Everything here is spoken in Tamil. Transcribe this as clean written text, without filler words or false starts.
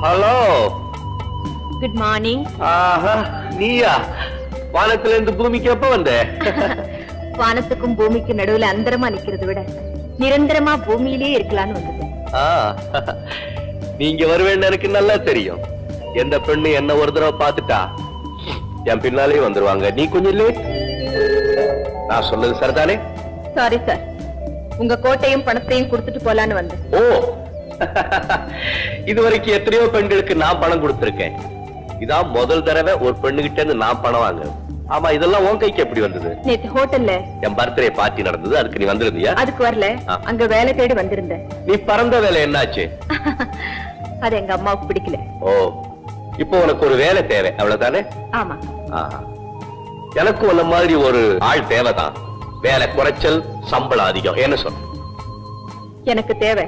ஹலோ. Good morning. ஆஹா, நீயா? வானத்துல இருந்து பூமிக்கு எப்ப வந்த? வானத்துக்கும் பூமிக்கு நடுவுல அந்தரமா நிக்கிறத விட நிரந்தரமா பூமியிலே இருக்கலாம்னு வந்தது. நீங்க வருவேன்னு எனக்கு நல்லா தெரியும். எந்த பெண்ணு என்ன ஒரு தடவை பாத்துட்டா என் பின்னாலே வந்துருவாங்க. நீ கொஞ்சம் லேட். நான் சொன்னது சரிதானே? சாரி சார், உங்க கோட்டையும் பணத்தையும் கொடுத்துட்டு போலான்னு வந்தேன். ஓ, இதுவரைக்கும் எத்தனையோ பெண்களுக்கு நான் பணம் கொடுத்திருக்கேன். இதான் முதல் தடவை ஒரு பெண்ணுகிட்ட இருந்து நான் பணம் வாங்க. ஆமா, இதெல்லாம் உன் கைக்கு எப்படி வந்தது? நேத்து ஹோட்டல்ல என் பர்த்டே பார்ட்டி நடந்தது, அதுக்கு நீ வந்திருந்தியா? அதுக்கு வரல, அங்க வேலை தேடி வந்திருந்தேன். நீ பறந்த வேலை என்னாச்சு? அது எங்க அம்மாவுக்கு பிடிக்கல. ஓ, இப்போ உனக்கு ஒரு வேலை தேவை, அவ்வளவுதானே? ஆமா. எனக்கு உன்ன மாதிரி ஒரு ஆள் தேவைதான். வேலை குறைச்சல், சம்பளம் அதிகம். என்ன சொல்ற? எனக்கு தேவை